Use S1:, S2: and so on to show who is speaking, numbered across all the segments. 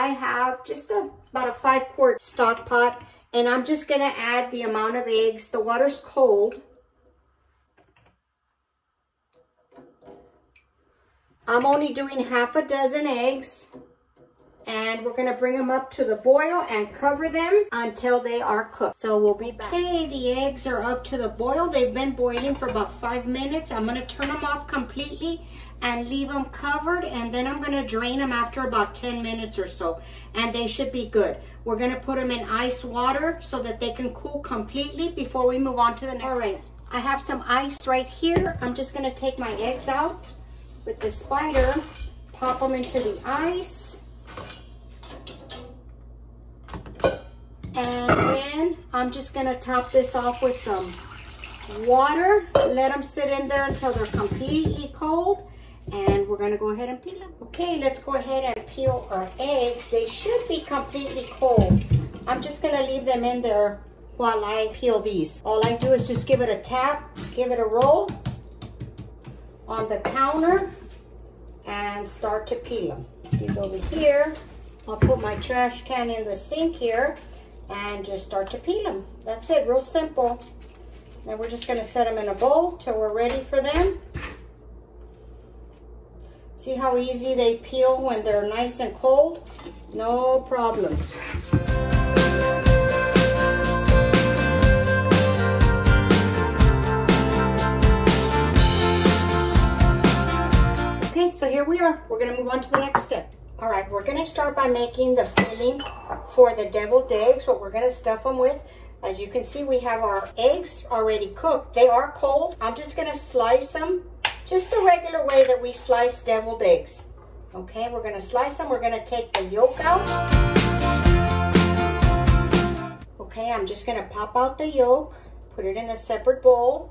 S1: I have just about a 5-quart stock pot, and I'm just gonna add the amount of eggs. The water's cold. I'm only doing half a dozen eggs, and we're gonna bring them up to the boil and cover them until they are cooked. So we'll be back. Okay, the eggs are up to the boil. They've been boiling for about 5 minutes. I'm gonna turn them off completely and leave them covered, and then I'm gonna drain them after about 10 minutes or so, and they should be good. We're gonna put them in ice water so that they can cool completely before we move on to the next. All right, I have some ice right here. I'm just gonna take my eggs out with the spider, pop them into the ice, and then I'm just gonna top this off with some water. Let them sit in there until they're completely cold, and we're gonna go ahead and peel them. Okay, let's go ahead and peel our eggs. They should be completely cold. I'm just gonna leave them in there while I peel these. All I do is just give it a tap, give it a roll on the counter, and start to peel them. These over here. I'll put my trash can in the sink here and just start to peel them. That's it, real simple. Now we're just gonna set them in a bowl till we're ready for them. See how easy they peel when they're nice and cold? No problems. Okay, so here we are. We're gonna move on to the next step. All right, we're gonna start by making the filling for the deviled eggs, what we're gonna stuff them with. As you can see, we have our eggs already cooked. They are cold. I'm just gonna slice them just the regular way that we slice deviled eggs. Okay, we're gonna slice them. We're gonna take the yolk out. Okay, I'm just gonna pop out the yolk, put it in a separate bowl.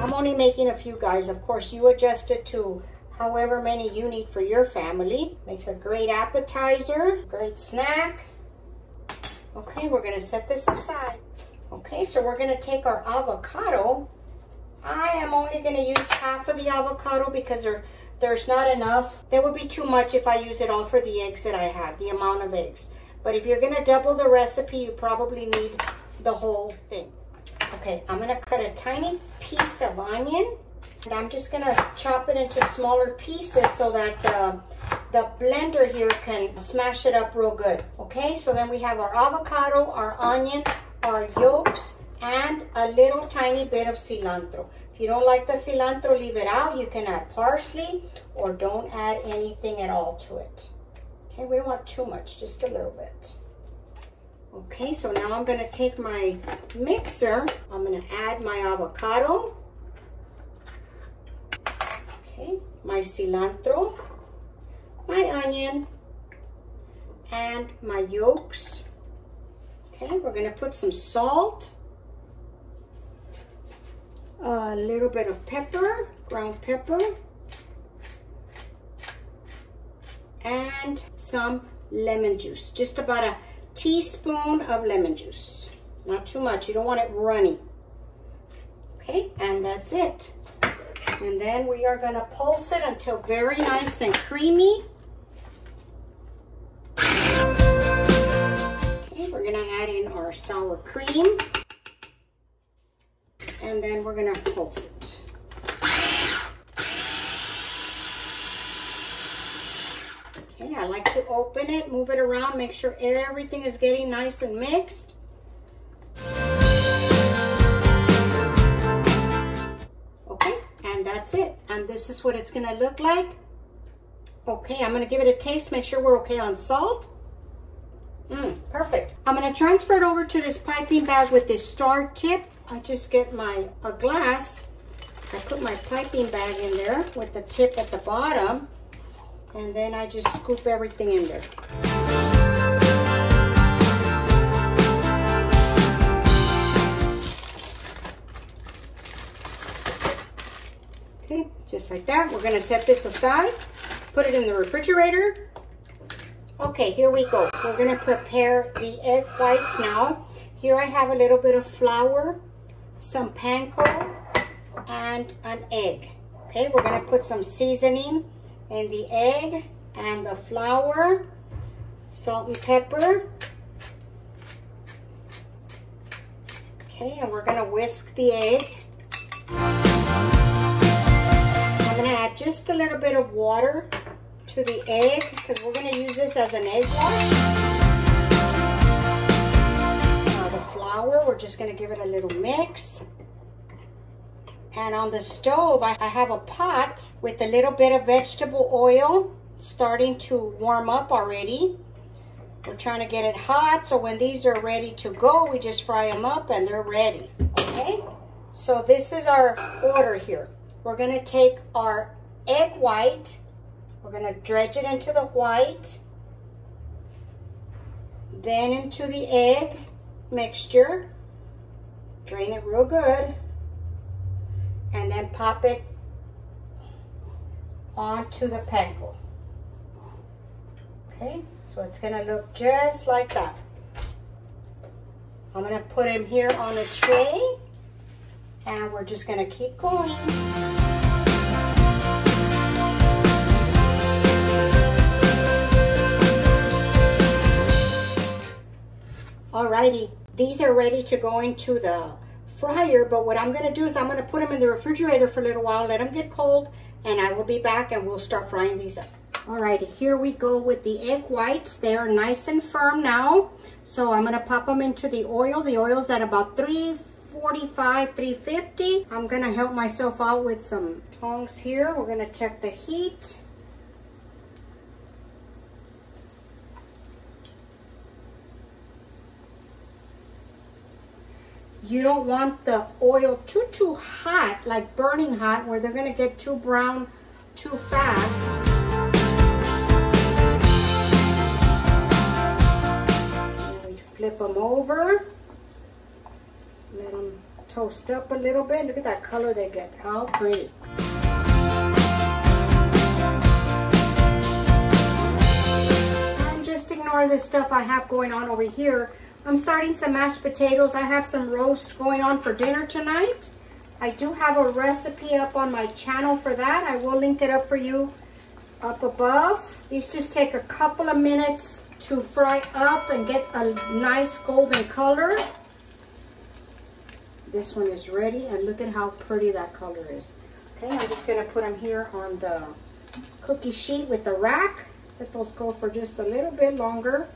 S1: I'm only making a few, guys. Of course, you adjust it to however many you need for your family. Makes a great appetizer, great snack. Okay, we're gonna set this aside. Okay, so we're gonna take our avocado. I am only gonna use half of the avocado because there's not enough. That would be too much if I use it all for the eggs that I have, the amount of eggs. But if you're gonna double the recipe, you probably need the whole thing. Okay, I'm gonna cut a tiny piece of onion, and I'm just gonna chop it into smaller pieces so that the blender here can smash it up real good. Okay, so then we have our avocado, our onion, our yolks, and a little tiny bit of cilantro. If you don't like the cilantro, leave it out. You can add parsley or don't add anything at all to it. Okay, we don't want too much, just a little bit. Okay, so now I'm gonna take my mixer. I'm gonna add my avocado. Okay, my cilantro, my onion, and my yolks. Okay, we're gonna put some salt, a little bit of pepper, ground pepper, and some lemon juice. Just about a teaspoon of lemon juice. Not too much, you don't want it runny. Okay, and that's it. And then we are gonna pulse it until very nice and creamy. Okay, we're gonna add in our sour cream. And then we're gonna pulse it. Okay, I like to open it, move it around, make sure everything is getting nice and mixed. Okay, and that's it. And this is what it's gonna look like. Okay, I'm gonna give it a taste, make sure we're okay on salt. Perfect. I'm gonna transfer it over to this piping bag with this star tip. I just get a glass. I put my piping bag in there with the tip at the bottom, and then I just scoop everything in there. Okay, just like that. We're gonna set this aside, put it in the refrigerator. Okay, here we go. We're gonna prepare the egg whites now. Here I have a little bit of flour, some panko, and an egg. Okay, we're gonna put some seasoning in the egg and the flour, salt and pepper. Okay, and we're gonna whisk the egg. I'm gonna add just a little bit of water to the egg because we're gonna use this as an egg wash. Now the flour, we're just gonna give it a little mix. And on the stove, I have a pot with a little bit of vegetable oil starting to warm up already. We're trying to get it hot, so when these are ready to go, we just fry them up and they're ready, okay? So this is our order here. We're gonna take our egg white, we're gonna dredge it into the white, then into the egg mixture, drain it real good, and then pop it onto the panko. Okay, so it's gonna look just like that. I'm gonna put him here on a tray and we're just gonna keep going. Alrighty, these are ready to go into the fryer, but what I'm gonna do is I'm gonna put them in the refrigerator for a little while, let them get cold, and I will be back and we'll start frying these up. Alrighty, here we go with the egg whites. They're nice and firm now. So I'm gonna pop them into the oil. The oil's at about 345, 350. I'm gonna help myself out with some tongs here. We're gonna check the heat. You don't want the oil too hot, like burning hot, where they're gonna get too brown too fast. Flip them over, let them toast up a little bit. Look at that color they get, how pretty. And just ignore this stuff I have going on over here. I'm starting some mashed potatoes. I have some roast going on for dinner tonight. I do have a recipe up on my channel for that. I will link it up for you up above. These just take a couple of minutes to fry up and get a nice golden color. This one is ready and look at how pretty that color is. Okay, I'm just gonna put them here on the cookie sheet with the rack. Let those go for just a little bit longer.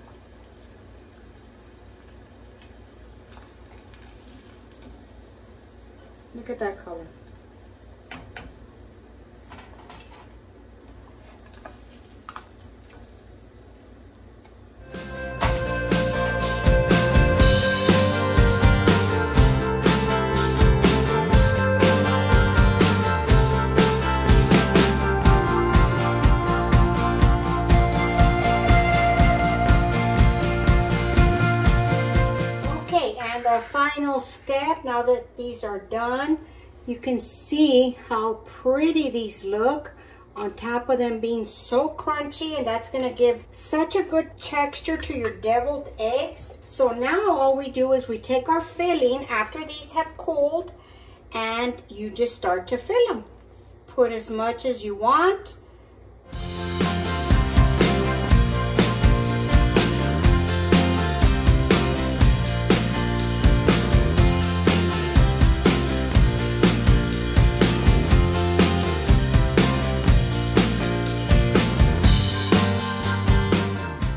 S1: Look at that color. Final step, now that these are done, you can see how pretty these look on top of them being so crunchy, and that's going to give such a good texture to your deviled eggs. So now all we do is we take our filling after these have cooled and you just start to fill them. Put as much as you want.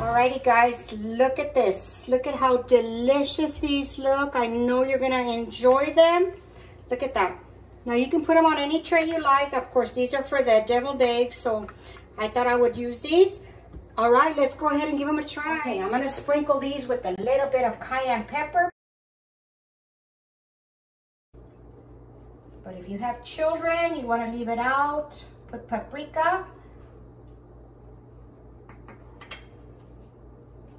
S1: Alrighty guys, look at this. Look at how delicious these look. I know you're gonna enjoy them. Look at that. Now you can put them on any tray you like. Of course, these are for the deviled eggs, so I thought I would use these. Alright, let's go ahead and give them a try. I'm gonna sprinkle these with a little bit of cayenne pepper. But if you have children, you wanna leave it out, put paprika.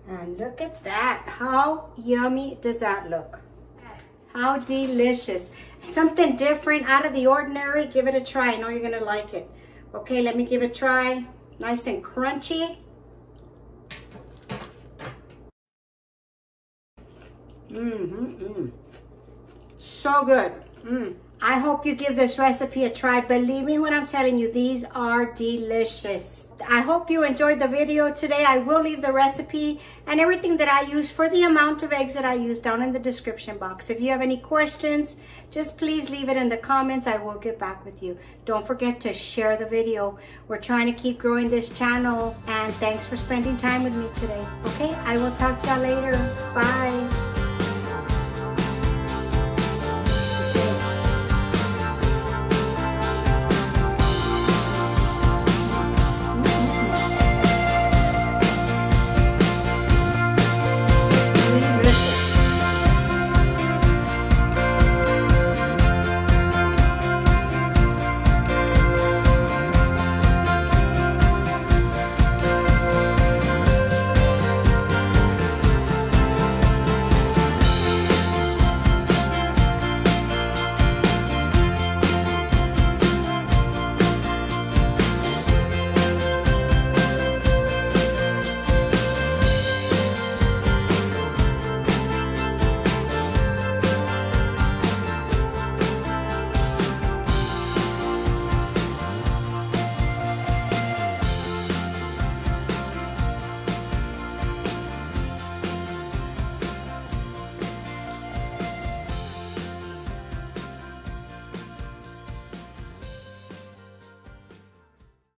S1: And look at that. How yummy does that look? How delicious. Something different, out of the ordinary. Give it a try. I know you're going to like it. Okay, let me give it a try. Nice and crunchy. So good. I hope you give this recipe a try. Believe me when I'm telling you, these are delicious. I hope you enjoyed the video today. I will leave the recipe and everything that I use for the amount of eggs that I use down in the description box. If you have any questions, just please leave it in the comments. I will get back with you. Don't forget to share the video. We're trying to keep growing this channel, and thanks for spending time with me today. Okay, I will talk to y'all later. Bye.